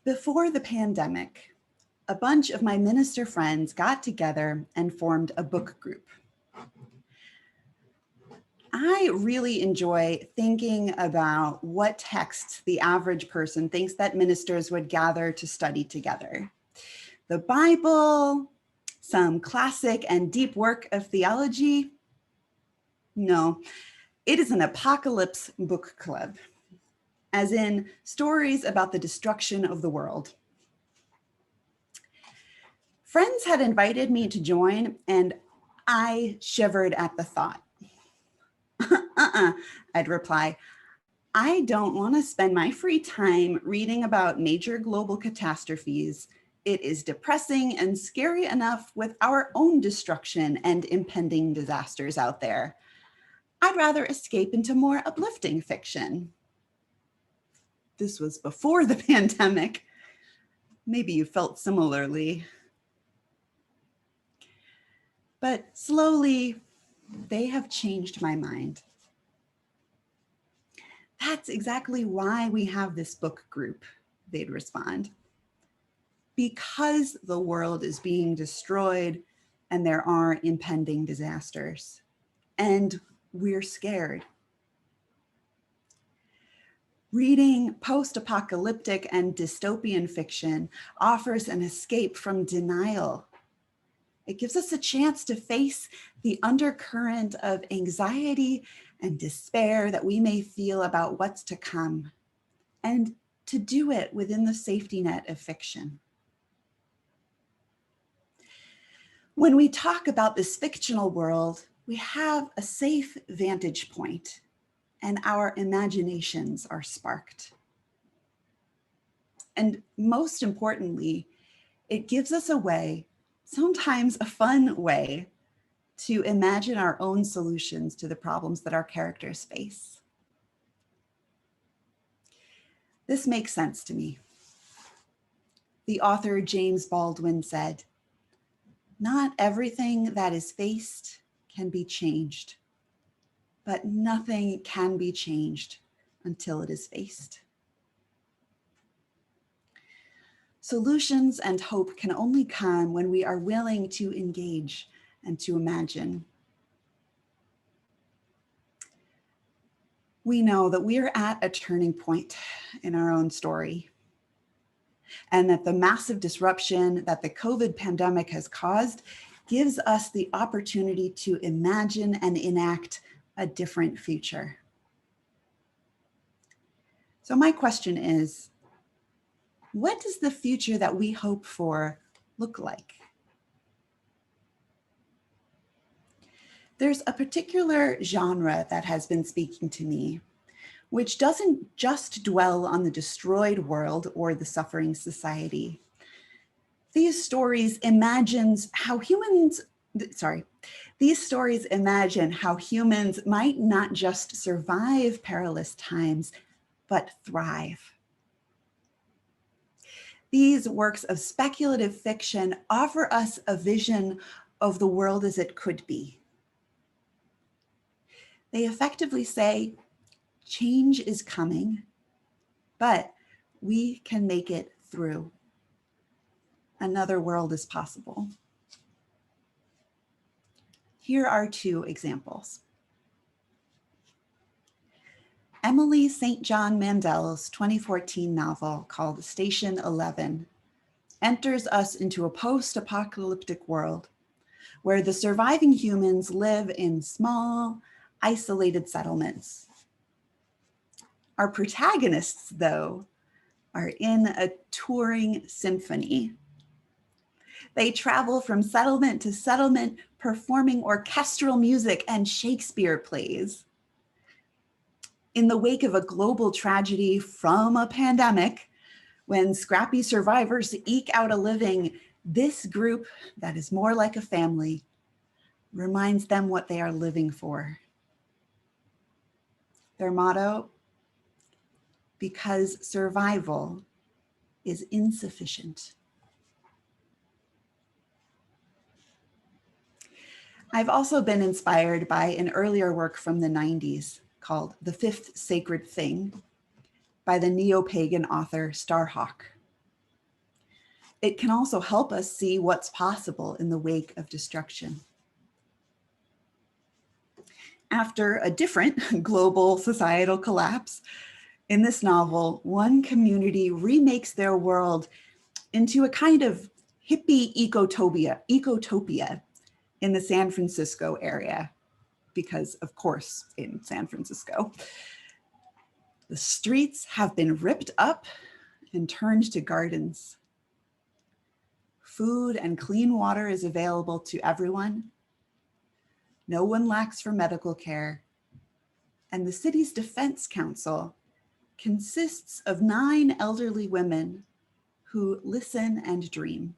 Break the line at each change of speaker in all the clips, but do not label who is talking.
Before the pandemic, a bunch of my minister friends got together and formed a book group. I really enjoy thinking about what texts the average person thinks that ministers would gather to study together. The Bible, some classic and deep work of theology? No, it is an apocalypse book club, as in stories about the destruction of the world. Friends had invited me to join, and I shivered at the thought. I'd reply, I don't want to spend my free time reading about major global catastrophes. It is depressing and scary enough with our own destruction and impending disasters out there. I'd rather escape into more uplifting fiction. This was before the pandemic. Maybe you felt similarly. But slowly, they have changed my mind. That's exactly why we have this book group, they'd respond. Because the world is being destroyed and there are impending disasters, and we're scared. Reading post-apocalyptic and dystopian fiction offers an escape from denial. It gives us a chance to face the undercurrent of anxiety and despair that we may feel about what's to come, and to do it within the safety net of fiction. When we talk about this fictional world, we have a safe vantage point, and our imaginations are sparked. And most importantly, it gives us a way, sometimes a fun way, to imagine our own solutions to the problems that our characters face. This makes sense to me. The author James Baldwin said, "Not everything that is faced can be changed, but nothing can be changed until it is faced." Solutions and hope can only come when we are willing to engage and to imagine. We know that we are at a turning point in our own story, and that the massive disruption that the COVID pandemic has caused gives us the opportunity to imagine and enact a different future. So my question is, what does the future that we hope for look like? There's a particular genre that has been speaking to me, which doesn't just dwell on the destroyed world or the suffering society. These stories imagine how humans might not just survive perilous times, but thrive. These works of speculative fiction offer us a vision of the world as it could be. They effectively say, change is coming, but we can make it through. Another world is possible. Here are two examples. Emily St. John Mandel's 2014 novel called Station 11 enters us into a post-apocalyptic world where the surviving humans live in small, isolated settlements. Our protagonists, though, are in a touring symphony. They travel from settlement to settlement, performing orchestral music and Shakespeare plays. In the wake of a global tragedy from a pandemic, when scrappy survivors eke out a living, this group that is more like a family reminds them what they are living for. Their motto, because survival is insufficient. I've also been inspired by an earlier work from the 90s called The Fifth Sacred Thing by the neo-pagan author Starhawk. It can also help us see what's possible in the wake of destruction. After a different global societal collapse, in this novel, one community remakes their world into a kind of hippie ecotopia in the San Francisco area, because of course, in San Francisco. The streets have been ripped up and turned to gardens. Food and clean water is available to everyone. No one lacks for medical care. And the city's defense council consists of 9 elderly women who listen and dream.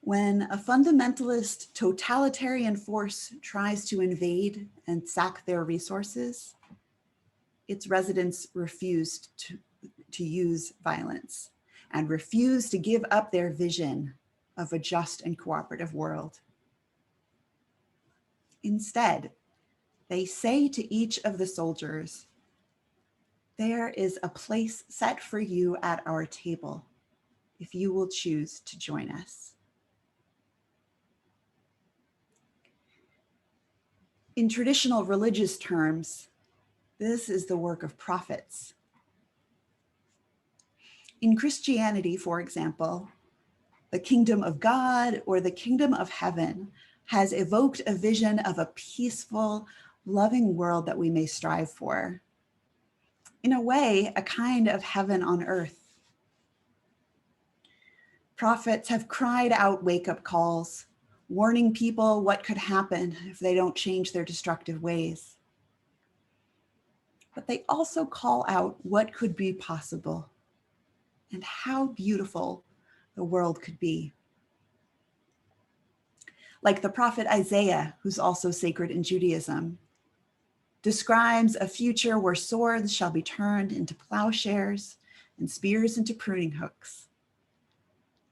When a fundamentalist totalitarian force tries to invade and sack their resources, its residents refuse to use violence and refuse to give up their vision of a just and cooperative world. Instead, they say to each of the soldiers, "There is a place set for you at our table if you will choose to join us." In traditional religious terms, this is the work of prophets. In Christianity, for example, the kingdom of God or the kingdom of heaven has evoked a vision of a peaceful, loving world that we may strive for. In a way, a kind of heaven on earth. Prophets have cried out wake-up calls, warning people what could happen if they don't change their destructive ways. But they also call out what could be possible and how beautiful the world could be. Like the prophet Isaiah, who's also sacred in Judaism, describes a future where swords shall be turned into plowshares and spears into pruning hooks,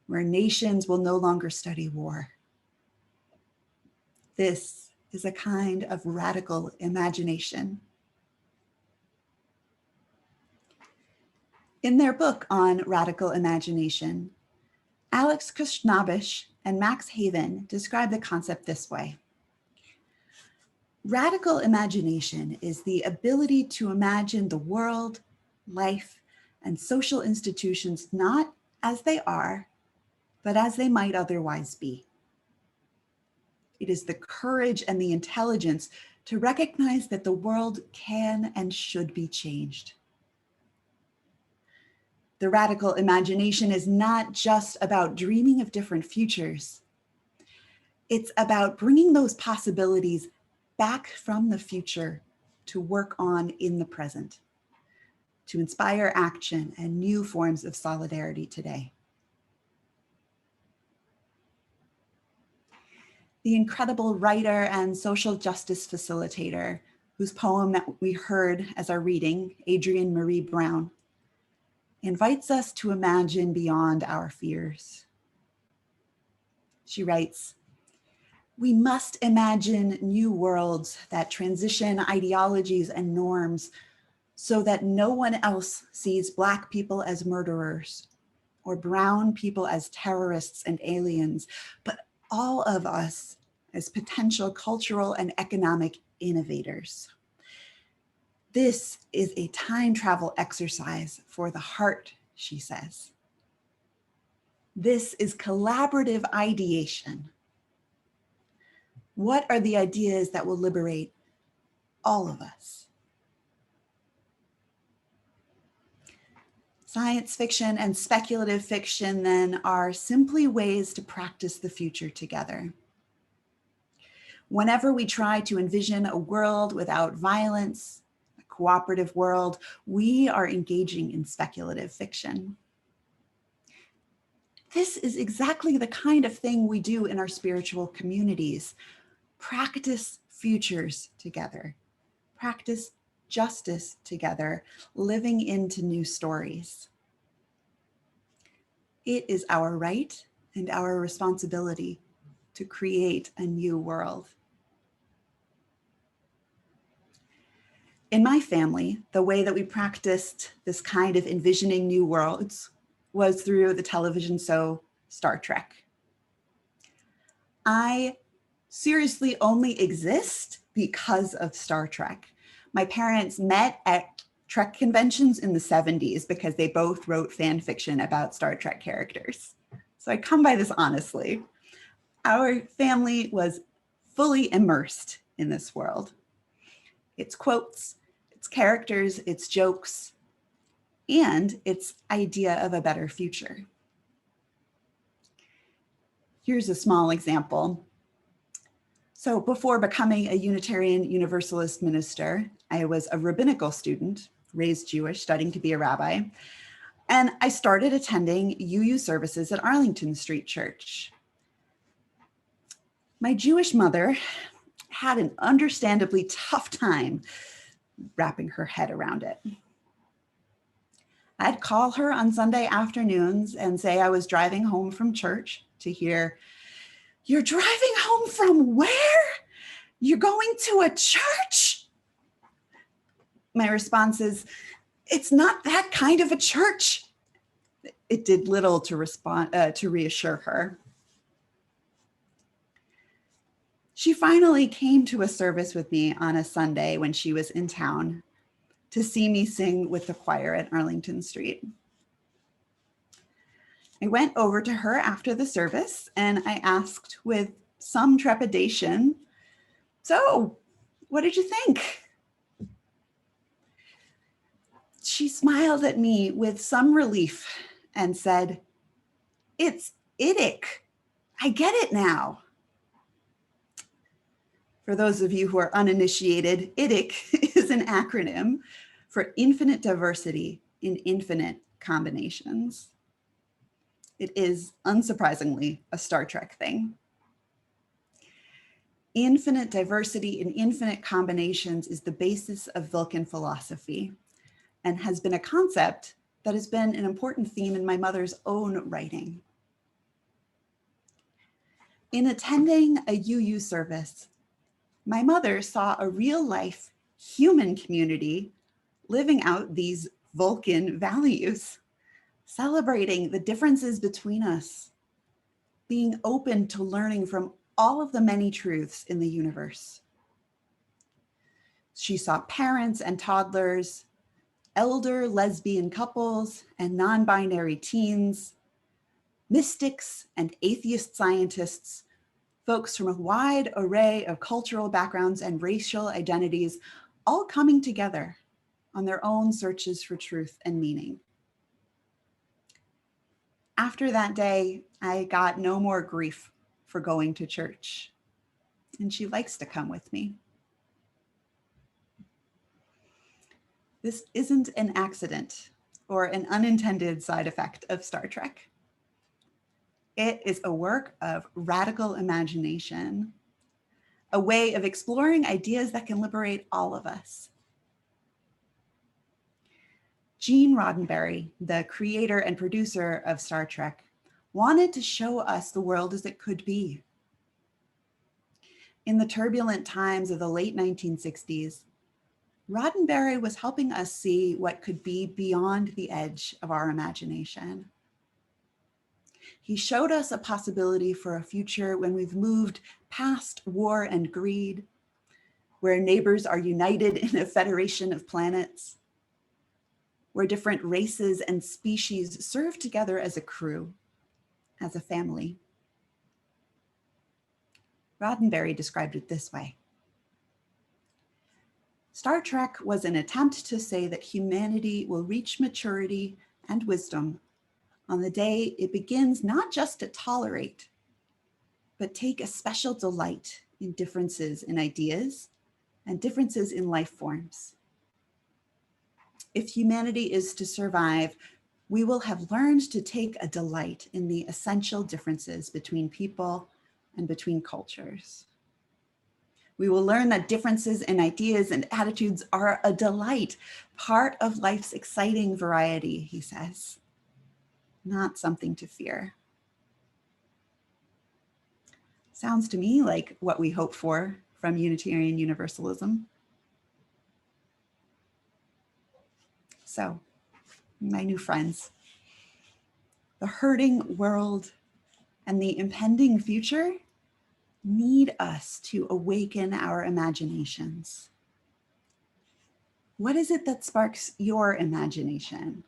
where nations will no longer study war. This is a kind of radical imagination. In their book on radical imagination, Alex Kushnabis and Max Haven describe the concept this way. Radical imagination is the ability to imagine the world, life, and social institutions not as they are, but as they might otherwise be. It is the courage and the intelligence to recognize that the world can and should be changed. The radical imagination is not just about dreaming of different futures. It's about bringing those possibilities back from the future to work on in the present, to inspire action and new forms of solidarity today. The incredible writer and social justice facilitator, whose poem that we heard as our reading, Adrienne Marie Brown, invites us to imagine beyond our fears. She writes, "We must imagine new worlds that transition ideologies and norms so that no one else sees Black people as murderers or brown people as terrorists and aliens, but all of us as potential cultural and economic innovators. This is a time travel exercise for the heart," she says. This is collaborative ideation. What are the ideas that will liberate all of us? Science fiction and speculative fiction then are simply ways to practice the future together. Whenever we try to envision a world without violence, a cooperative world, we are engaging in speculative fiction. This is exactly the kind of thing we do in our spiritual communities. Practice futures together. Practice justice together, living into new stories. It is our right and our responsibility to create a new world. In my family, the way that we practiced this kind of envisioning new worlds was through the television show Star Trek. I seriously only exist because of Star Trek. My parents met at Trek conventions in the 70s because they both wrote fan fiction about Star Trek characters. So I come by this honestly. Our family was fully immersed in this world. Its quotes, its characters, its jokes, and its idea of a better future. Here's a small example. So before becoming a Unitarian Universalist minister, I was a rabbinical student, raised Jewish, studying to be a rabbi. And I started attending UU services at Arlington Street Church. My Jewish mother had an understandably tough time wrapping her head around it. I'd call her on Sunday afternoons and say I was driving home from church to hear, "You're driving home from where? You're going to a church?" My response is, "It's not that kind of a church." It did little to reassure her. She finally came to a service with me on a Sunday when she was in town to see me sing with the choir at Arlington Street. I went over to her after the service and I asked with some trepidation, "So, what did you think?" She smiled at me with some relief and said, "It's IDIC. I get it now." For those of you who are uninitiated, IDIC is an acronym for Infinite Diversity in Infinite Combinations. It is, unsurprisingly, a Star Trek thing. Infinite diversity in infinite combinations is the basis of Vulcan philosophy and has been a concept that has been an important theme in my mother's own writing. In attending a UU service, my mother saw a real-life human community living out these Vulcan values, celebrating the differences between us, being open to learning from all of the many truths in the universe. She saw parents and toddlers, elder lesbian couples and non-binary teens, mystics and atheist scientists, folks from a wide array of cultural backgrounds and racial identities, all coming together on their own searches for truth and meaning. After that day, I got no more grief for going to church, and she likes to come with me. This isn't an accident or an unintended side effect of Star Trek. It is a work of radical imagination, a way of exploring ideas that can liberate all of us. Gene Roddenberry, the creator and producer of Star Trek, wanted to show us the world as it could be. In the turbulent times of the late 1960s, Roddenberry was helping us see what could be beyond the edge of our imagination. He showed us a possibility for a future when we've moved past war and greed, where neighbors are united in a federation of planets, where different races and species serve together as a crew, as a family. Roddenberry described it this way: Star Trek was an attempt to say that humanity will reach maturity and wisdom on the day it begins not just to tolerate, but take a special delight in differences in ideas and differences in life forms. If humanity is to survive, we will have learned to take a delight in the essential differences between people and between cultures. We will learn that differences in ideas and attitudes are a delight, part of life's exciting variety, he says, not something to fear. Sounds to me like what we hope for from Unitarian Universalism. So, my new friends, the hurting world and the impending future need us to awaken our imaginations. What is it that sparks your imagination?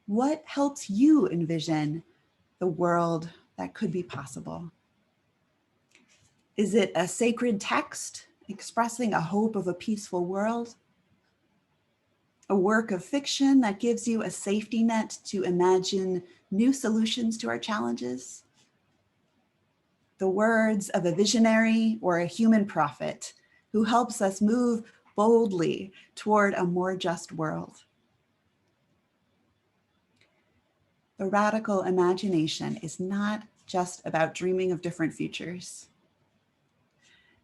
What helps you envision the world that could be possible? Is it a sacred text expressing a hope of a peaceful world? A work of fiction that gives you a safety net to imagine new solutions to our challenges? The words of a visionary or a human prophet who helps us move boldly toward a more just world? The radical imagination is not just about dreaming of different futures.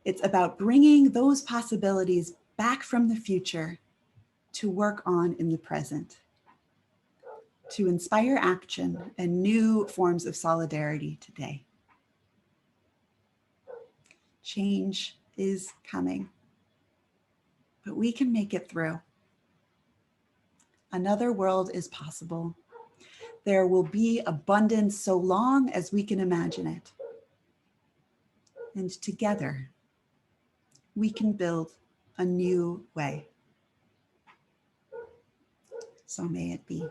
It's about bringing those possibilities back from the future to work on in the present, to inspire action and new forms of solidarity today. Change is coming, but we can make it through. Another world is possible. There will be abundance so long as we can imagine it. And together, we can build a new way. So may it be.